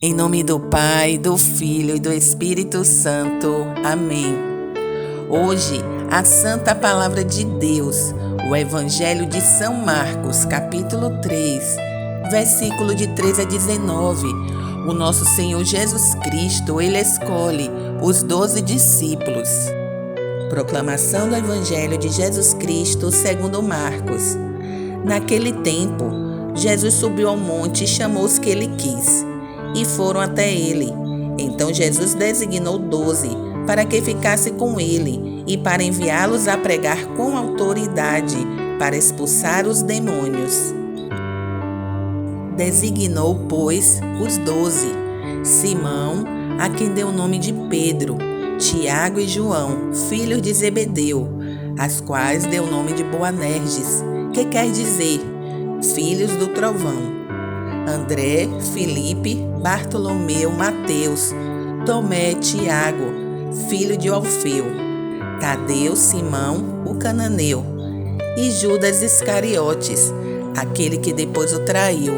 Em nome do Pai, do Filho e do Espírito Santo. Amém. Hoje, a Santa Palavra de Deus, o Evangelho de São Marcos, capítulo 3, versículo de 13 a 19. O nosso Senhor Jesus Cristo, Ele escolhe os 12 discípulos. Proclamação do Evangelho de Jesus Cristo segundo Marcos. Naquele tempo, Jesus subiu ao monte e chamou os que ele quis, e foram até ele. Então Jesus designou 12 para que ficassem com ele e para enviá-los a pregar com autoridade para expulsar os demônios. Designou, pois, os 12: Simão, a quem deu o nome de Pedro, Tiago e João, filhos de Zebedeu, as quais deu o nome de Boanerges, que quer dizer filhos do trovão, André, Filipe, Bartolomeu, Mateus, Tomé, Tiago, filho de Alfeu, Tadeu, Simão, o cananeu, e Judas Iscariotes, aquele que depois o traiu.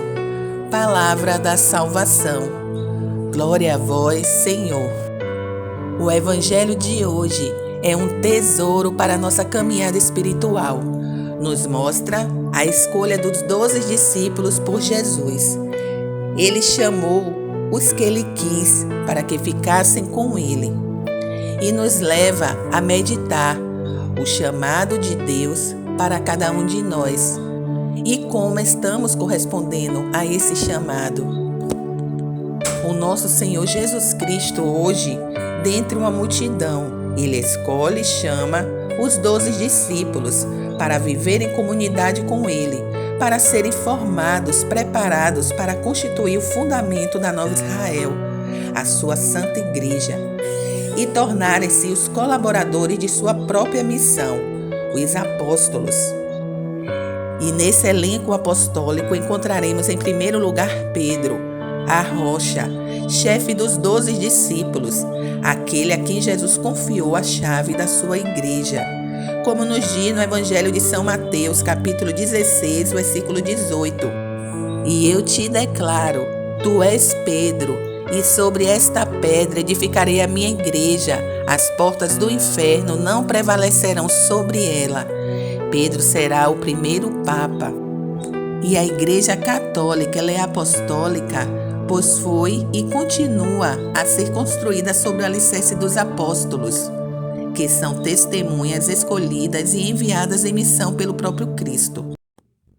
Palavra da salvação. Glória a vós, Senhor. O Evangelho de hoje é um tesouro para a nossa caminhada espiritual. Nos mostra a escolha dos 12 discípulos por Jesus. Ele chamou os que ele quis para que ficassem com ele. E nos leva a meditar o chamado de Deus para cada um de nós e como estamos correspondendo a esse chamado. O nosso Senhor Jesus Cristo hoje, dentre uma multidão, ele escolhe e chama os 12 discípulos para viver em comunidade com ele, para serem formados, preparados para constituir o fundamento da nova Israel, a sua santa igreja, e tornarem-se os colaboradores de sua própria missão, os apóstolos. E nesse elenco apostólico encontraremos em primeiro lugar Pedro, a rocha, chefe dos 12 discípulos, aquele a quem Jesus confiou a chave da sua igreja, como nos diz no Evangelho de São Mateus, capítulo 16, versículo 18. E eu te declaro, tu és Pedro, e sobre esta pedra edificarei a minha igreja, as portas do inferno não prevalecerão sobre ela. Pedro será o primeiro Papa. E a Igreja Católica, ela é apostólica, pois foi e continua a ser construída sobre o alicerce dos apóstolos, que são testemunhas escolhidas e enviadas em missão pelo próprio Cristo.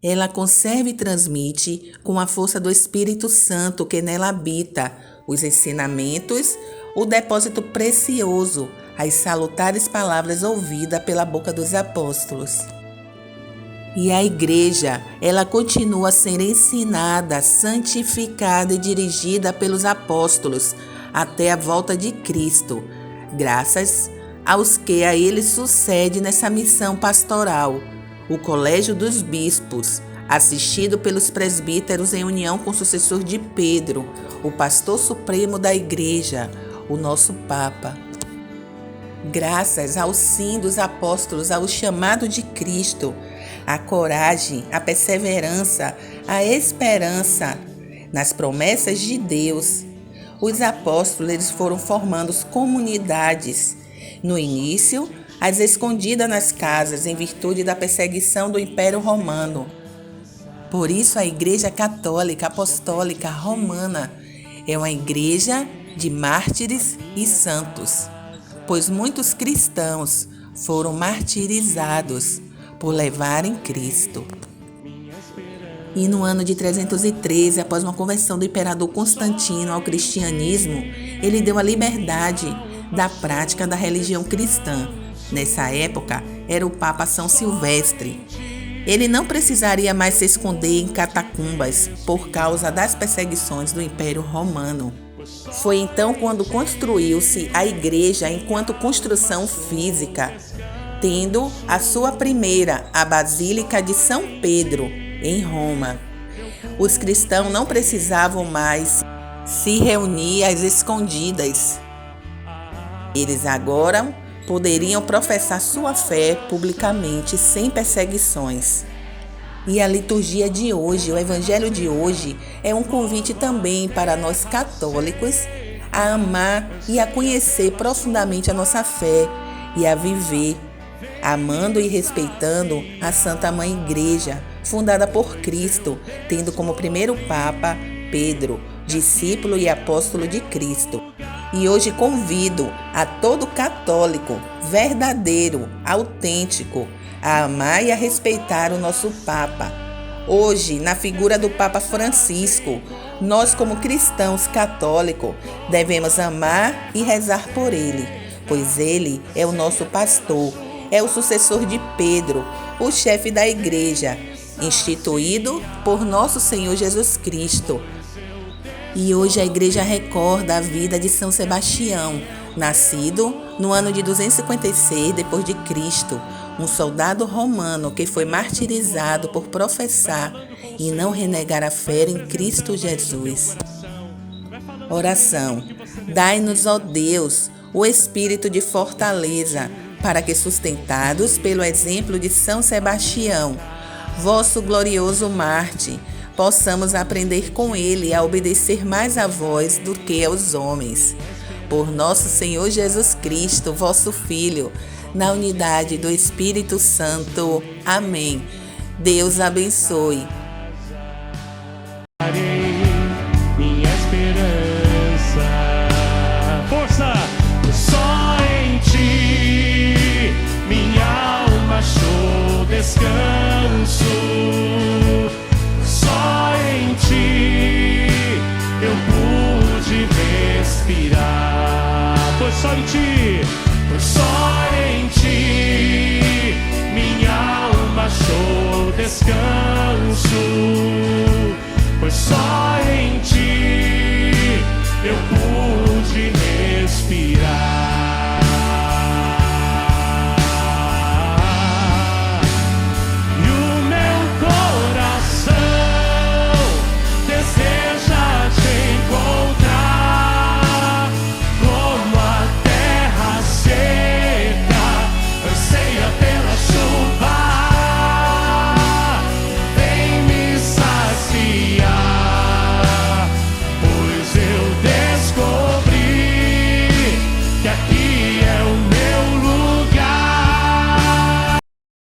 Ela conserva e transmite, com a força do Espírito Santo que nela habita, os ensinamentos, o depósito precioso, as salutares palavras ouvidas pela boca dos apóstolos. E a igreja, ela continua a ser ensinada, santificada e dirigida pelos apóstolos até a volta de Cristo, graças aos que a ele sucede nessa missão pastoral, o Colégio dos Bispos, assistido pelos presbíteros em união com o sucessor de Pedro, o pastor supremo da igreja, o nosso Papa. Graças ao sim dos apóstolos, ao chamado de Cristo, a coragem, a perseverança, a esperança nas promessas de Deus, os apóstolos eles foram formando comunidades. No início, as escondidas nas casas, em virtude da perseguição do Império Romano. Por isso, a Igreja Católica Apostólica Romana é uma igreja de mártires e santos, pois muitos cristãos foram martirizados por levarem Cristo. E no ano de 313, após uma conversão do imperador Constantino ao cristianismo, ele deu a liberdade da prática da religião cristã. Nessa época, era o Papa São Silvestre. Ele não precisaria mais se esconder em catacumbas por causa das perseguições do Império Romano. Foi então quando construiu-se a igreja enquanto construção física, tendo a sua primeira, a Basílica de São Pedro, em Roma. Os cristãos não precisavam mais se reunir às escondidas. Eles agora poderiam professar sua fé publicamente sem perseguições. E a liturgia de hoje, o evangelho de hoje, é um convite também para nós católicos a amar e a conhecer profundamente a nossa fé e a viver, amando e respeitando a Santa Mãe Igreja, fundada por Cristo, tendo como primeiro Papa Pedro, discípulo e apóstolo de Cristo. E hoje convido a todo católico verdadeiro, autêntico, a amar e a respeitar o nosso Papa. Hoje, na figura do Papa Francisco, nós como cristãos católicos devemos amar e rezar por ele, pois ele é o nosso pastor, é o sucessor de Pedro, o chefe da igreja, instituído por nosso Senhor Jesus Cristo. E hoje a igreja recorda a vida de São Sebastião, nascido no ano de 256 depois de Cristo, um soldado romano que foi martirizado por professar e não renegar a fé em Cristo Jesus. Oração. Dai-nos, ó Deus, o espírito de fortaleza, para que, sustentados pelo exemplo de São Sebastião, vosso glorioso Marte, possamos aprender com ele a obedecer mais a vós do que aos homens. Por nosso Senhor Jesus Cristo, vosso Filho, na unidade do Espírito Santo. Amém. Deus abençoe. Minha esperança, força, só em ti, minha alma achou descanso. Só em ti eu pude respirar. Foi só em ti, foi só em ti, minha alma achou descanso. Foi só